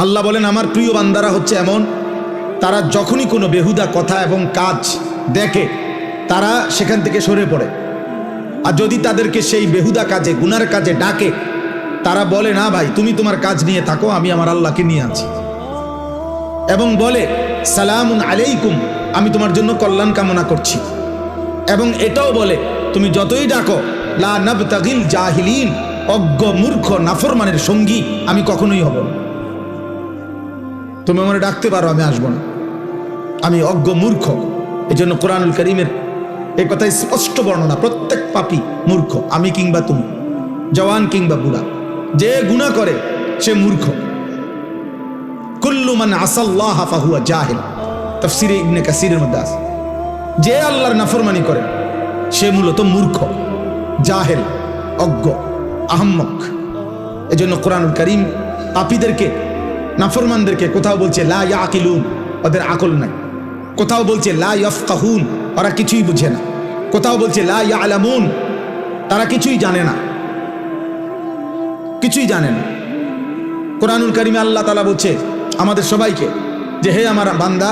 আল্লাহ বলেন আমার প্রিয় বান্দারা হচ্ছে এমন, তারা যখনই কোনো বেহুদা কথা এবং কাজ দেখে তারা সেখান থেকে সরে পড়ে। আর যদি তাদেরকে সেই বেহুদা কাজে, গুনার কাজে ডাকে, তারা বলে না ভাই তুমি তোমার কাজ নিয়ে থাকো, আমি আমার আল্লাহকে নিয়ে আছি। এবং বলে সালামুন আলাইকুম, আমি তোমার জন্য কল্যাণ কামনা করছি। এবং এটাও বলে তুমি যতই ডাকো লা নাবতাগিল জাহিলিন, অজ্ঞ মূর্খ নাফরমানের সঙ্গী আমি কখনোই হব না। তুমি আমার ডাকতে পারো, আমি আসবো না, আমি অজ্ঞ মূর্খ। এই জন্য কোরআনুল কারীমের এই কথাই স্পষ্ট বর্ণনা, প্রত্যেক পাপী মূর্খ, আমি কিংবা তুমি, জওয়ান কিংবা বুড়া, যে গুনাহ করে সে মূর্খ। কুল্লু মান আসাল্লাহ ফাহুয়া জাহিল, তাফসীরে ইবনে কাসিরের মধ্যে আছে। যে আল্লাহর নাফরমানি করে সে মূলত মূর্খ, জাহেল, অজ্ঞ, আহম্মক। এজন্য কোরআনুল কারীম পাপীদেরকে, নাফরমানদেরকে কোথাও বলছে লা ইয়াকিলুন, ওদের আকল নাই। কোথাও বলছে লা ইয়াফকাহুন, ওরা কিছুই বুঝে না। কোথাও বলছে লা ইয়ালামুন, তারা কিছুই জানে না, কিছুই জানে না। কোরআনুল কারীমে আল্লাহ তাআলা বলছে আমাদের সবাইকে যে হে আমার বান্দা,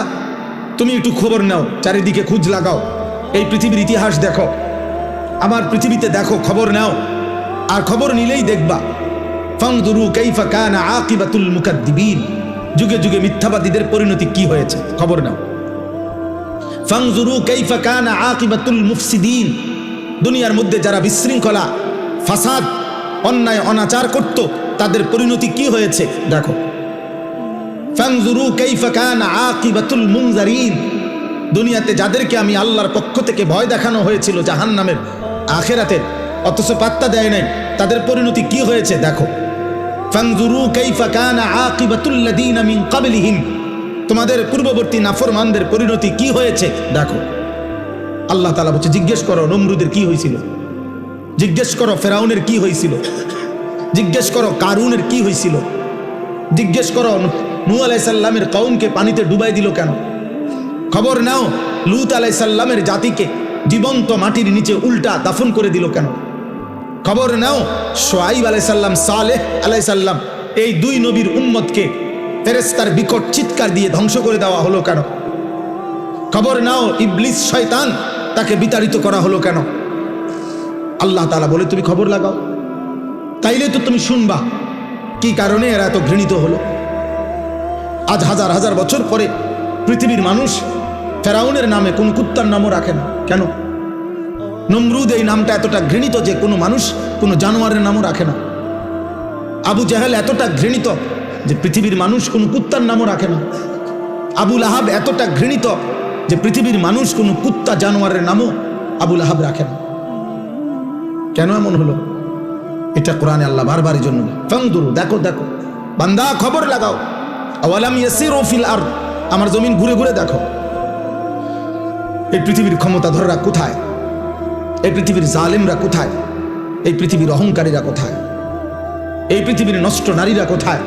তুমি একটু খবর নাও, চারিদিকে খোঁজ লাগাও, এই পৃথিবীর ইতিহাস দেখো, আমার পৃথিবীতে দেখো, খবর নাও। আর খবর নিলেই দেখবা ফানজুরু কাইফা কানা আকিবাতুল মুকাদ্দিবিন, যুগে যুগে মিথ্যাবাদীদের পরিণতি কি হয়েছে খবর নাও। ফানজুরু কাইফা কানা আকিবাতুল মুফসিদিন, দুনিয়ার মধ্যে যারা বিশৃঙ্খলা, ফাসাদ, অন্যায় অনাচার করত তাদের পরিণতি কি হয়েছে দেখো। ফানজুরু কাইফা কানা আকিবাতুল মুনজারিন, দুনিয়াতে যাদেরকে আমি আল্লাহর পক্ষ থেকে ভয় দেখানো হয়েছিল জাহান্নামের, আখিরাতের, অথচ পাত্তা দেয় নাই, তাদের পরিণতি কি হয়েছে দেখো। ফানজুরু কাইফা কানা আকিবাতুল লাযিনা মিন ক্বাবলিহিম, তোমাদের পূর্ববর্তী নাফরমানদের পরিণতি কি হয়েছে দেখো। আল্লাহ তাআলা বলছে জিজ্ঞেস করো নমরুদের কি হয়েছিল, জিজ্ঞেস করো ফেরাউনের কি হয়েছিল, জিজ্ঞেস করো কারুনের কি হয়েছিল, জিজ্ঞেস করো নূহ আলাইহিস সালামের কওমকে পানিতে ডুবাই দিল কেন, খবর নাও লূত আলাইহিস সালামের জাতিকে জীবন্ত মাটির নিচে উল্টা দাফন করে দিল কেন, খবর নাও শুআয়ব আলাইহিস সালাম, সালেহ আলাইহিস সালাম, এই দুই নবীর উম্মতকে ফেরেশতার বিকট চিৎকার দিয়ে ধ্বংস করে দেওয়া হলো কেন, খবর নাও ইবলিস শয়তান, তাকে বিতাড়িত করা হলো কেন। আল্লাহ তাআলা বলে তুমি খবর লাগাও, তাইলে তো তুমি শুনবা কি কারণে এরা এত ঘৃণিত হলো। আজ হাজার হাজার বছর পরে পৃথিবীর মানুষ ফেরাউনের নামে কোন কুত্তার নামও রাখে না কেন। নমরুদ এই নামটা এতটা ঘৃণিত যে কোনো মানুষ কোনো জানোয়ারের নামও রাখে না। আবু জাহেল এতটা ঘৃণিত যে পৃথিবীর মানুষ কোনো কুত্তার নামও রাখে না। আবু লাহাব এতটা ঘৃণিত যে পৃথিবীর মানুষ কোনো কুত্তা জানোয়ারের নামও আবু লাহাব রাখে না। কেন এমন হলো? এটা কোরআনে আল্লাহ বারবার এই জন্য ফানজুরু, দেখো দেখো বান্দা খবর লাগাও। আওয়ালাম ইয়াসিরু ফিল আরদ, আমার জমিন ঘুরে ঘুরে দেখো এই পৃথিবীর ক্ষমতাধররা কোথায়, এই পৃথিবীর জালেমরা কোথায়, এই পৃথিবীর অহংকারীরা কোথায়, এই পৃথিবীর নষ্ট নারীরা কোথায়,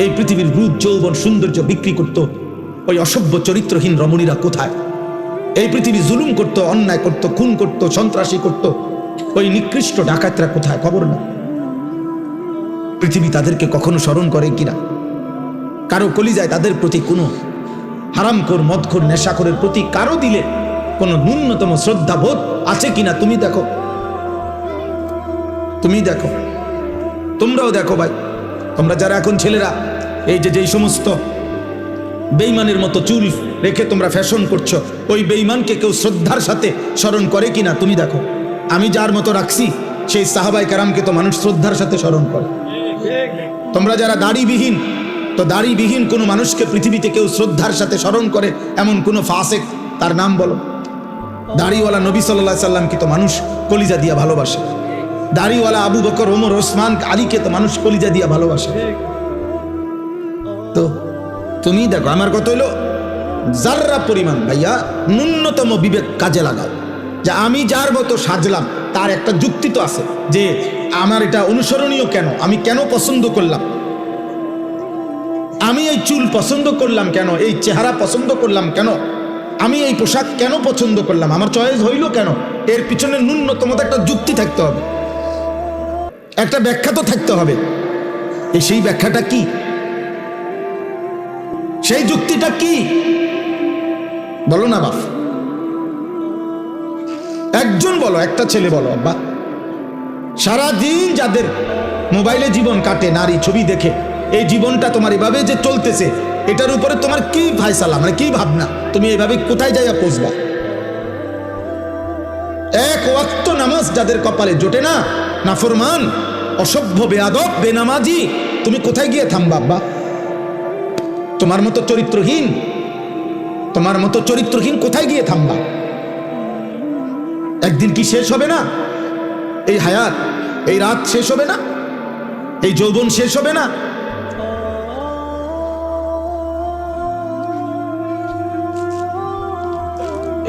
এই পৃথিবীর রূপ যৌবন সৌন্দর্য বিক্রি করত ওই অসভ্য চরিত্রহীন রমণীরা কোথায়, এই পৃথিবী জুলুম করত, অন্যায় করত, খুন করত, সন্ত্রাসী করত ওই নিকৃষ্ট ডাকাতরা কোথায়, খবর না। পৃথিবী তাদেরকে কখনো স্মরণ করে কিনা, কারো কলিজায় তাদের প্রতি কোনো হারামখোর, মদখোর, নেশাখোরের প্রতি কারো দিলে কোনো ন্যূনতম শ্রদ্ধাবোধ আছে কিনা তুমি দেখো, তুমি দেখো, তোমরাও দেখো ভাই। তোমরা যারা এখন ছেলেরা এই যে যেই সমস্ত বেঈমানের মতো চুল রেখে তোমরা ফ্যাশন করছো, ওই বেঈমানকে কেউ শ্রদ্ধার সাথে স্মরণ করে কিনা তুমি দেখো। আমি যার মতো রাখছি সেই সাহাবায়ে কেরামকে তো মানুষ শ্রদ্ধার সাথে স্মরণ করে। তোমরা যারা দাড়িবিহীন, তো দাড়িবিহীন কোনো মানুষকে পৃথিবীতে কেউ শ্রদ্ধার সাথে স্মরণ করে এমন কোনো ফাসেক তার নাম বলো। দাড়িওয়ালা নবী সাল্লাল্লাহু আলাইহি সাল্লামকে তো মানুষ কলিজা দিয়া ভালোবাসে। দাড়িওয়ালা আবু বকর, ওমর, ওসমান, আলীকে তো মানুষ কলিজা দিয়া ভালোবাসে। তো তুমি দেখো, আমার কথা হইলো যাররা পরিমাণ ভাইয়া ন্যূনতম বিবেক কাজে লাগাও, যে আমি যার মতো সাজলাম তার একটা যুক্তি তো আছে, যে আমার এটা অনুসরণীয় কেন, আমি কেন পছন্দ করলাম, আমি এই চুল পছন্দ করলাম কেন, এই চেহারা পছন্দ করলাম কেন, আমি এই পোশাক কেন পছন্দ করলাম, আমার চয়েস হইল কেন, এর পিছনে ন্যূনতম একটা যুক্তি থাকতে হবে, একটা ব্যাখ্যা তো থাকতে হবে। সেই ব্যাখ্যাটা কি? সেই যুক্তিটা কি বলো না বাপ, একজন বলো, একটা ছেলে বলো। আব্বা, সারাদিন যাদের মোবাইলে জীবন কাটে নারী ছবি দেখে, এই জীবনটা তোমার এভাবে যে চলতেছে, এটার উপরে তোমার কি ফায়সালা, মানে কি ভাবনা? তুমি এভাবে কোথায় যাইয়া পৌঁছবা? এক ওয়াক্ত নামাজ যাদের কপালে জোটে না, নাফরমান, অসভ্য, বেয়াদব, বেনামাজি, তুমি কোথায় গিয়ে থামবা আব্বা? তোমার মতো চরিত্রহীন কোথায় গিয়ে থামবা? একদিন কি শেষ হবে না? এই হায়াত, এই রাত শেষ হবে না? এই যৌবন শেষ হবে না?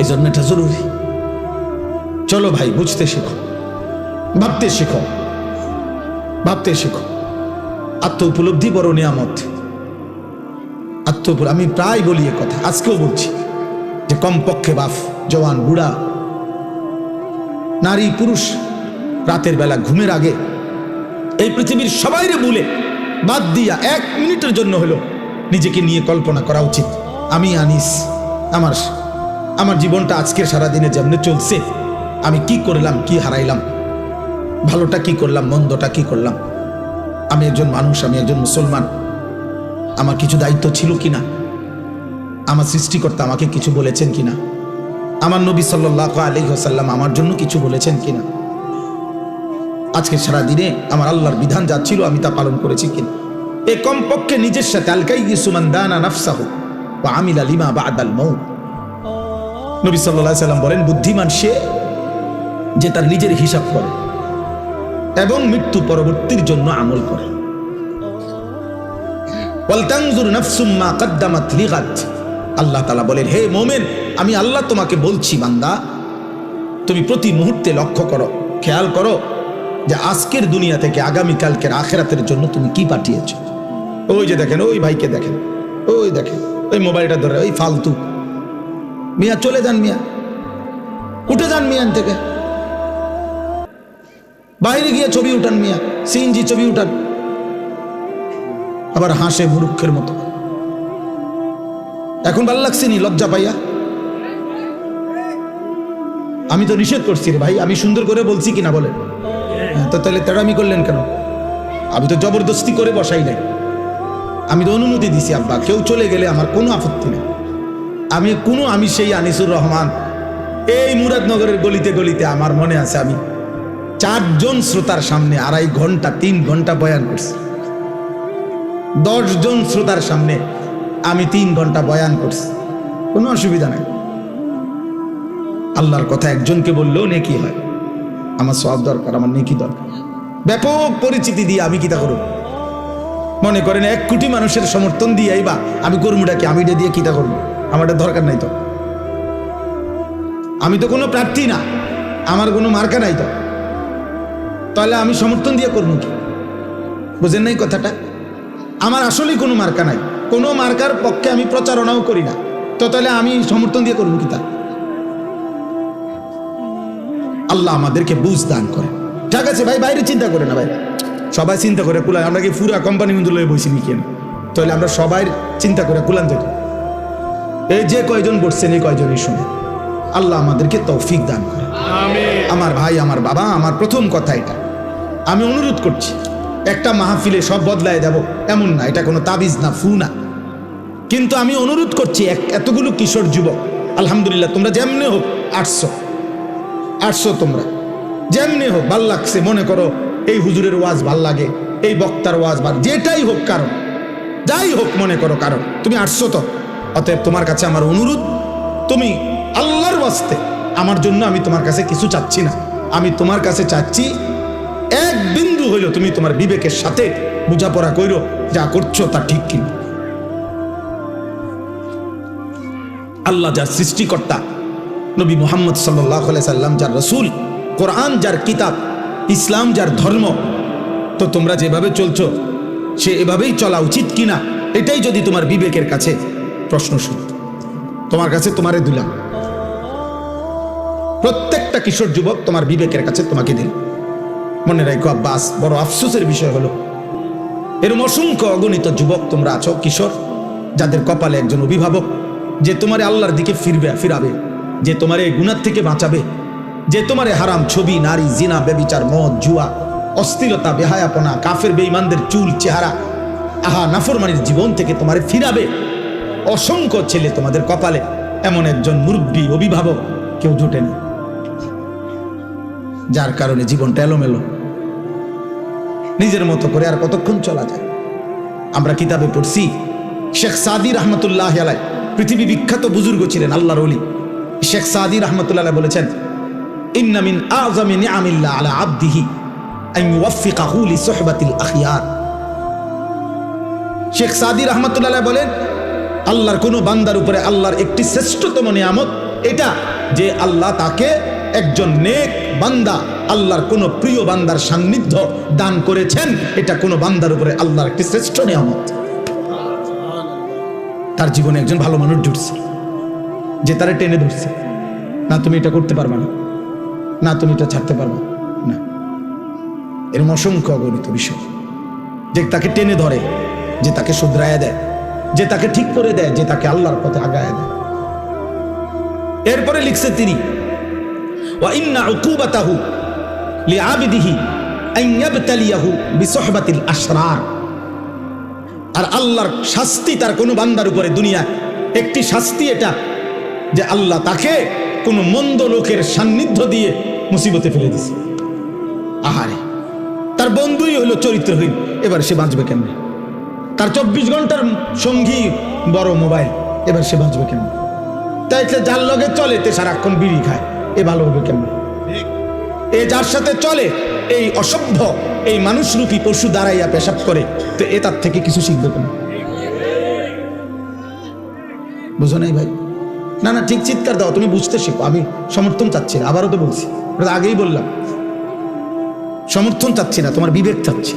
এই জন্য এটা জরুরি। চলো ভাই, বুঝতে শেখো, ভাবতে শেখো, আত্ম উপলব্ধি বড় নিয়ামত। আমি প্রায় বলি এ কথা, আজকেও বলছি যে কমপক্ষে বাপ, জওয়ান, বুড়া, নারী, পুরুষ, রাতের বেলা ঘুমের আগে এই পৃথিবীর সবাইরে ভুলে বাদ দিয়া 1 মিনিটের জন্য হলো নিজেকে নিয়ে কল্পনা করা উচিত। আমি আনিস, আমার জীবনটা আজকের সারাদিনে যেমনে চলছে, আমি কি করলাম, কি হারাইলাম, ভালোটা কি করলাম, মন্দটা কি করলাম। আমি একজন মানুষ, আমি একজন মুসলমান, আমার কিছু দায়িত্ব ছিল কিনা, আমার সৃষ্টিকর্তা আমাকে কিছু বলেছেন কিনা, আমার নবী সাল্লাল্লাহু আলাইহি ওয়াসাল্লাম আমার জন্য কিছু বলেছেন কিনা, আজকে সারাদিনে আমার আল্লাহর বিধান যা ছিল আমি তা পালন করেছি কিনা। এ কমপক্ষে নিজের সাথে আলকাইয়িসু মান দানা নাফসাহু ওয়া আমিলা লিমা বা'দাল মাউত। নবী সাল্লাল্লাহু আলাইহি ওয়াসাল্লাম বলেন, বুদ্ধিমান সে যে তার নিজের হিসাব করে এবং মৃত্যু পরবর্তীর জন্য আমল করে। ওয়ালতানজুর নাফসুম মা কদ্দামাত লিগাদ। আল্লাহ তাআলা বলেন, হে মুমিন, আমি আল্লাহ তোমাকে বলছি বান্দা, তুমি প্রতি মুহূর্তে লক্ষ্য করো, খেয়াল করো যে আজকের দুনিয়া থেকে আগামী কালকের আখিরাতের জন্য তুমি কি পাঠিয়েছো। ওই যে দেখেন, ওই ভাইকে দেখেন, ওই দেখেন, ওই মোবাইলটা ধরে, ওই ফালতু মিয়া, চলে যান মিয়া, উঠে যান মিয়ান থেকে, বাইরে গিয়ে ছবি উঠান মিয়া, সিএনজি ছবি উঠান, আবার হাসে মূর্খের মতো। এখন ভালো লাগছে নি লজ্জা পাইয়া? আমি তো নিষেধ করছি রে ভাই, আমি সুন্দর করে বলছি কিনা বলেন? তো তাহলে তেড়ামি করলেন কেন? আমি তো জবরদস্তি করে বসাই নাই, আমি তো অনুমতি দিছি আব্বা, কেউ চলে গেলে আমার কোনো আপত্তি নেই। আমি সেই আনিসুর রহমান, এই মুরাদনগরের গলিতে গলিতে আমার মনে আছে আমি 4 জন শ্রোতার সামনে 2.5 ঘন্টা 3 ঘন্টা বয়ান করছি। 10 জন শ্রোতার সামনে আমি 3 ঘন্টা বয়ান করছি, কোনো অসুবিধা নেই। আল্লাহর কথা একজনকে বললেও নেকি হয়, আমার সওয়াব দরকার, আমার নেকি দরকার। ব্যাপক পরিচিতি দিয়ে আমি কিতা করব? মনে করেন 1 কোটি মানুষের সমর্থন দিয়ে আইবা, আমি কর্মীটাকে আমি দিয়ে কিতা করবো? আমারটা দরকার নাই তো, আমি তো কোনো প্রার্থী না, আমার কোনো মার্কা নাই তো, তাহলে আমি সমর্থন দিয়ে করবো কি? বুঝেন নাই কথাটা? আমার আসলেই কোনো মার্কা নাই, কোনো মার্কার পক্ষে আমি প্রচারণাও করি না, তো তাহলে আমি সমর্থন দিয়ে করবো কি? তা আল্লাহ আমাদেরকে বুঝ দান করে। ঠিক আছে ভাই, বাইরে চিন্তা করে না ভাই, সবাই চিন্তা করে কুলায়। আমরা কি পুরা কোম্পানি মধ্যে লয়ে বসি নি কেন? তাহলে আমরা সবাই চিন্তা করে কুলান ধরি। এই যে কয়জন বসছেন, এই কয়জনই শুনে, আল্লাহ আমাদেরকে তৌফিক দান করে। আমার ভাই, আমার বাবা, আমার প্রথম কথা এটা, আমি অনুরোধ করছি, একটা মাহফিলে সব বদলায় দেব এমন না, এটা কোনো তাবিজ না, ফু না, কিন্তু আমি অনুরোধ করছি এতগুলো কিশোর যুবক, আলহামদুলিল্লাহ, তোমরা যেমনি হোক 800 তোমরা যেমনি হোক, ভাল লাগছে, মনে করো এই হুজুরের ওয়াজ ভাল লাগে, এই বক্তার ওয়াজ ভাল, যেটাই হোক কারণ, যাই হোক মনে করো কারণ, তুমি 800 তো। অতএব তোমার কাছে আমার অনুরোধ, তুমি আল্লাহর ওয়াস্তে, আমার জন্য আমি তোমার কাছে কিছু চাচ্ছি না, আমি তোমার কাছে চাচ্ছি 1 বিন্দু হইল তুমি তোমার বিবেকের সাথে বোঝাপড়া কইরো, যা করছো তা ঠিক কিনা। আল্লাহ যার সৃষ্টিকর্তা, নবী মুহাম্মদ সাল্লাল্লাহু আলাইহি সাল্লাম যার রাসূল, কোরআন যার কিতাব, ইসলাম যার ধর্ম, তো তোমরা যেভাবে চলছো সে এভাবেই চলা উচিত কিনা, এটাই যদি তোমার বিবেকের কাছে প্রশ্ন শুনি, তোমার কাছে তোমারে দিলাম, প্রত্যেকটা কিশোর যুবক তোমার বিবেকের কাছে তোমাকে দিল। মনে রাখো আব্বাস, বড় আফসোসের বিষয় হলো এরকম অসংখ্য অগণিত যুবক তোমরা আছো, কিশোর, যাদের কপালে একজন অভিভাবক যে তোমারে আল্লাহর দিকে ফিরাবে, যে তোমারে এই গুনাহ থেকে বাঁচাবে, যে তোমারে হারাম ছবি, নারী, জিনা, ব্যভিচার, মদ, জুয়া, অস্থিরতা, বেহায়াপনা, কাফের বেঈমানদের চুল চেহারা, নাফরমানির জীবন থেকে তোমারে ফিরাবে। অসংখ্য ছেলে তোমাদের কপালে, এমন একজন মুরব্বী অভিভাবক কেউ জোটে না, যার কারণে জীবনটা এলোমেলো, নিজের মতো করে আর কতক্ষণ চলা যায়। আমরা কিতাবে পড়ছি শেখ সাদি রহমতুল্লাহ আলাই, পৃথিবী বিখ্যাত বুজুর্গ ছিলেন, আল্লাহর ওলি। শেখ সাদি রহমতুল্লাহ বলেছেন, ইন্না মিন আযমি নিআমিল্লাহ আলা আবদিহি আন ইউওয়াফিকাহু লিসুহবাতিল আখিয়ার। শেখ সাদি রহমতুল্লাহ বলেন, আল্লাহর কোন বান্দার উপরে আল্লাহর একটি শ্রেষ্ঠতম নিয়ামত এটা যে আল্লাহ তাকে একজন নেক বান্দা, আল্লাহর কোন প্রিয় বান্দার সান্নিধ্য দান করেছেন। এটা কোন বান্দার উপরে আল্লাহর একটি শ্রেষ্ঠ নিয়ামত। তার জীবনে একজন ভালো মানুষ জুটছে, যে তারে টেনে ধরছে, না তুমি এটা করতে পারবে না, না তুমি এটা ছাড়তে পারবে না। এরকম অসংখ্য অগণিত বিষয়, যে তাকে টেনে ধরে, যে তাকে শুধরায়া দেয়, যে তাকে ঠিক করে দেয়, যে তাকে আল্লাহর পথে আগায় দেয়। এরপরে লিখছে তিনি, ওয়া ইন্না উকুবাতাহু লিআবিদিহি আন ইয়াবতালিয়াহু বিসুহবাতিল আশরার। আর আল্লাহর শাস্তি তার কোনো বান্দার উপরে দুনিয়া একটি শাস্তি এটা, যে আল্লাহ তাকে কোনো মন্দ লোকের সান্নিধ্য দিয়ে মুসিবতে ফেলে দিছে। আহারে, তার বন্ধুই হলো চরিত্রহীন, এবার সে বাঁচবে কেমনে? তার 24 ঘন্টার সঙ্গী বড় মোবাইল, এবার সে বাঁচবে কেমনে? তাই যার লগে চলে তে সারাক্ষণ বিড়ি খায়, এ ভালো হবে কেমনে? এ যার সাথে চলে এই অসভ্য, এই মানুষরূপী পশু দাঁড়াইয়া পেশাব করে, তো এ তার থেকে কিছু শিখবে কেন? বুঝো নাই ভাই? না না, ঠিক চিৎকার দাও, তুমি বুঝতে শিখো। আমি সমর্থন চাচ্ছি না, আবারও তো বলছি, আগেই বললাম, সমর্থন চাচ্ছি না, তোমার বিবেক চাচ্ছি,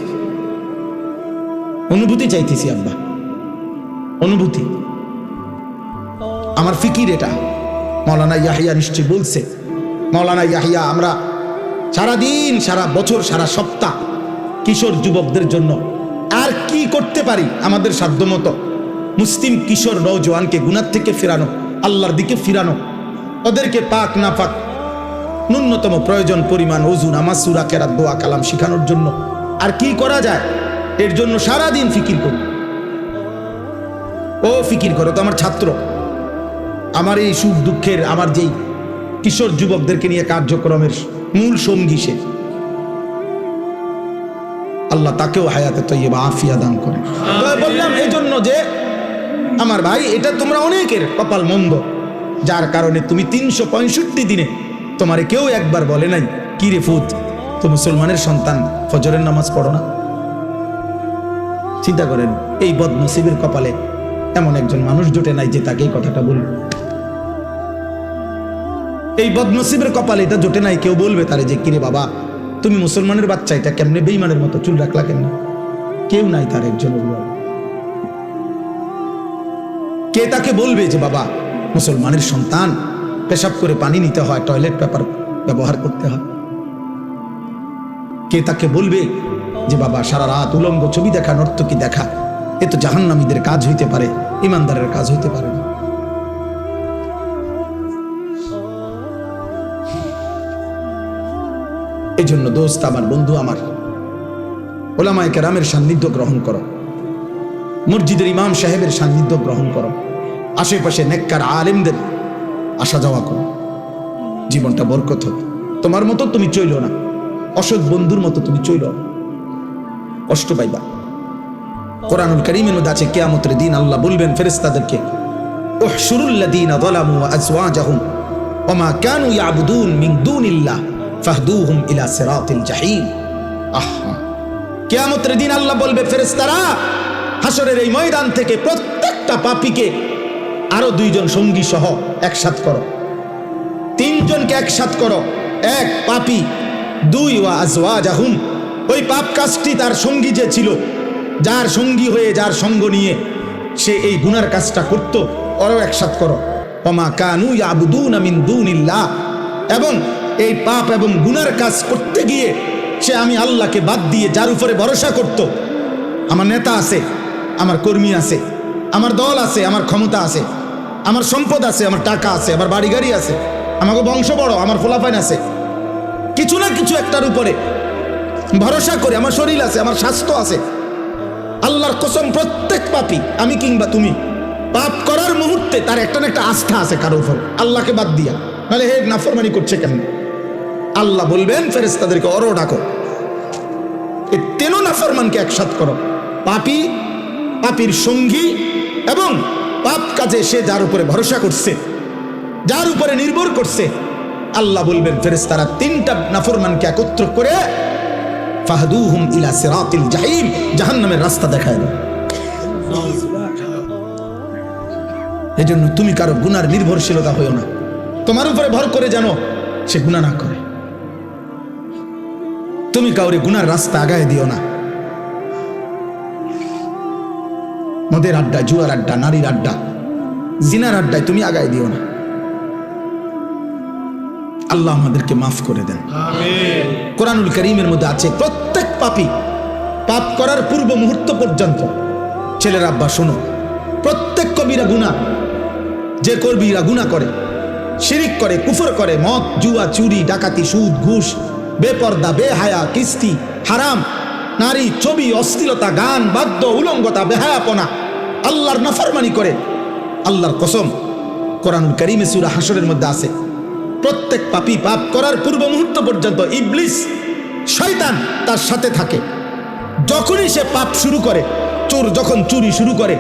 অনুভূতি চাইতেছি। আব্বা, অনুভূতি আমার ফিকির এটা। মাওলানা ইয়াহিয়া নিশ্চয় বলছে, মাওলানা ইয়াহিয়া, আমরা সারাদিন, সারা বছর, সারা সপ্তাহ কিশোর যুবকদের জন্য আর কি করতে পারি আমাদের সাধ্যমতো? মুসলিম কিশোর নওজোয়ানকে গুনাহ থেকে ফেরানো, আল্লাহর দিকে ফিরানো, ওদেরকে পাক না পাক ন্যূনতম প্রয়োজন পরিমাণ ওযু, নামাজ, সূরা, কেরাত, দোয়া, কালাম শেখানোর জন্য আর কি করা যায়, এর জন্য সারাদিন ফিকির করি। ও ফিকির করো তো আমার ছাত্র, আমার এই সুখ দুঃখের, আমার যেই কিশোর যুবকদেরকে নিয়ে কার্যক্রমের মূল সঙ্গী সে, আল্লাহ তাকেও হায়াতে তয়্যিবা আফিয়া দান করে। বললাম এই জন্য যে আমার ভাই, এটা তোমরা অনেকের কপাল মন্দ, যার কারণে তুমি 365 দিনে তোমারে কেউ একবার বলে নাই, কি রে ফুত, তো মুসলমানের সন্তান, ফজরের নামাজ পড়ো না? চিন্তা করেন, এই বদনসিবের কপালে এমন একজন মানুষ জোটে নাই যে তাকে এই কথাটা বলবে। এই বদনসিবের কপালে এটা জোটে নাই, কেউ বলবে তারে যে, কিরে বাবা, তুমি মুসলমানের বাচ্চা, এটা কেমনে বেঈমানের মতো চুল রাখলা কেমনে? কেউ নাই তার একজন অভিভাবক। কে তাকে বলবে যে বাবা, মুসলমানের সন্তান, পেশাব করে পানি নিতে হয়, টয়লেট পেপার ব্যবহার করতে হয়? কে তাকে বলবে যে বাবা, সারা রাত উলঙ্গ ছবি দেখা, নর্তকী দেখা, এ তো জাহান্নামীদের কাজ হইতে পারে, ইমানদারের কাজ হইতে পারে না। এই জন্য দোস্ত আমার, বন্ধু আমার, ওলামায়ে কেরামের সান্নিধ্য গ্রহণ করো, মসজিদের ইমাম সাহেবের সান্নিধ্য গ্রহণ করো, আশেপাশে নেককার আলেমদের আসা যাওয়া করো, জীবনটা বরকত হবে। তোমার মতো তুমি চইলো না, অসৎ বন্ধুর মতো তুমি চইলো, কষ্ট পাইবা। কোরআনুল কারীমের মধ্যে আছে, কিয়ামতের দিন আল্লাহ বলবেন ফেরেশতাদেরকে, উহশুরুল্লাযীনা যালামু ওয়া আজওয়াজাহুম ওয়া মা কানু ইয়াবুদুন মিন দুনিল্লাহ ফাহদুহুম ইলা সিরাতিল জাহিম। আহা, কিয়ামতের দিন আল্লাহ বলবে, ফেরেশতারা, হাসরের এই ময়দান থেকে প্রত্যেকটা পাপীকে আরো 2 জন সঙ্গী সহ একসাথ করো, 3 জনকে একসাথ করো, 1 পাপী, 2 ওয়া আজওয়াজাহুম, ওই পাপ কাজটি তার সঙ্গী যে ছিল, যার সঙ্গী হয়ে, যার সঙ্গ নিয়ে সে এই গুনার কাজটা করত, ওরাও একসাথ করো। ওয়া মা কানু ইয়াবুদুনা মিন দুনিল্লাহ, এবং এই পাপ এবং গুনার কাজ করতে গিয়ে সে আমি আল্লাহকে বাদ দিয়ে যার উপরে ভরসা করত, আমার নেতা আছে, আমার কর্মী আছে, আমার দল আছে, আমার ক্ষমতা আছে, আমার সম্পদ আছে, আমার টাকা আছে, আমার বাড়ি গাড়ি আছে, আমাকে বংশ বড়, আমার ফলাফাইন আছে, কিছু না কিছু একটার উপরে ভরসা করে আমার শরীর আছে, আমার স্বাস্থ্য আছে। আল্লাহর কসম প্রত্যেক পাপী, আমি কিংবা তুমি, পাপ করার মুহূর্তে তার একটা না একটা আস্থা আছে কারো উপর, আল্লাহকে বাদ দিয়া। নাহলে হে নাফরমানি করছে কেন? আল্লাহ বলবেন ফেরেশতাদেরকে অরো ডাকো, এই তেন নাফরমানকে একসাথ করো। পাপী, পাপীর সঙ্গী এবং পাপ কাজে সে যার উপরে ভরসা করছে, যার উপরে নির্ভর করছে, আল্লাহ বলবেন ফেরেশতারা তিনটা নাফরমানকে একত্র করে ফাহদুহুম ইলা সিরাতিল জাহিম, জাহান্নামের রাস্তা দেখায় দাও। এজন্য তুমি কারো গুনার নির্ভরশীলতা হইও না, তোমার উপরে ভর করে জানো সে গুনাহ না করে। তুমি কাউরে গুনার রাস্তা আগায় দিও না। মদের আড্ডা, জুয়ার আড্ডা, নারীর আড্ডা, জিনার আড্ডায় তুমি আগায় দিও না। আল্লাহ আমাদেরকে মাফ করে দেন, আমিন। কোরআনুল কারীমের মধ্যে আছে প্রত্যেক পাপী পাপ করার পূর্ব মুহূর্ত পর্যন্ত, ছেলের আব্বা শোনো, প্রত্যেক কবিরা গুনাহ, যে কবিরা গুনাহ করে, শিরিক করে, কুফর করে, মদ, জুয়া, চুরি, ডাকাতি, সুদ, ঘুষ, বেপর্দা, বেহায়া, কিস্তি, হারাম, নারী, ছবি, অশ্লীলতা, গান, বাদ্য, উলঙ্গতা, বেহায়াপনা, আল্লাহর নাফরমানি করে, আল্লাহর কসম কোরআনুল কারীমে সূরা হাশরের মধ্যে আছে প্রত্যেক পাপী পাপ করার পূর্ব মুহূর্ত পর্যন্ত ইবলিস, শয়তান তার সাথে থাকে। যখনই সে পাপ শুরু করে, চোর যখন চুরি শুরু করে,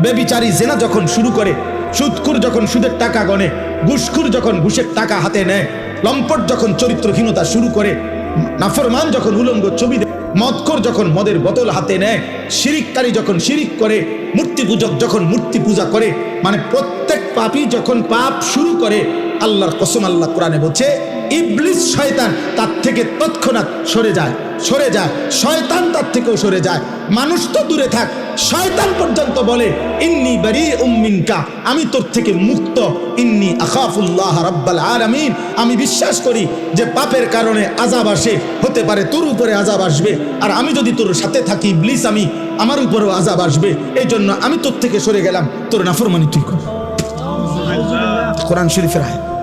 বেবিচারী জেনা যখন শুরু করে, সুদখোর যখন সুদের টাকা গনে, ঘুষখোর যখন ঘুষের টাকা হাতে নেয়, লম্পট যখন চরিত্রহীনতা শুরু করে, নাফরমান যখন উলঙ্গ ছবি দেয়, মদখোর যখন মদের বোতল হাতে নেয়, শিরিককারী যখন শিরিক করে, মূর্তি পূজক যখন মূর্তি পূজা করে, মানে প্রত্যেক পাপী যখন পাপ শুরু করে, আল্লাহর কসম আল্লাহ কোরআনে বলছে ইবলিস শয়তান তার থেকে তৎক্ষণাৎ সরে যায়, সরে যায়, শয়তান তার থেকেও সরে যায়। মানুষ তো দূরে থাক, শয়তান পর্যন্ত বলে ইন্নী বারীউম মিনকা, আমি তোর থেকে মুক্ত, ইন্নী আখাফুল্লাহ রাব্বাল আলামিন, আমি বিশ্বাস করি যে পাপের কারণে আযাব আসে, হতে পারে তোর উপরে আযাব আসবে, আর আমি যদি তোর সাথে থাকি ইবলিস, আমি আমার উপরেও আযাব আসবে, এই জন্য আমি তোর থেকে সরে গেলাম, তোর নাফরমানি তুই কর। কোরআন শরীফের আয়াত।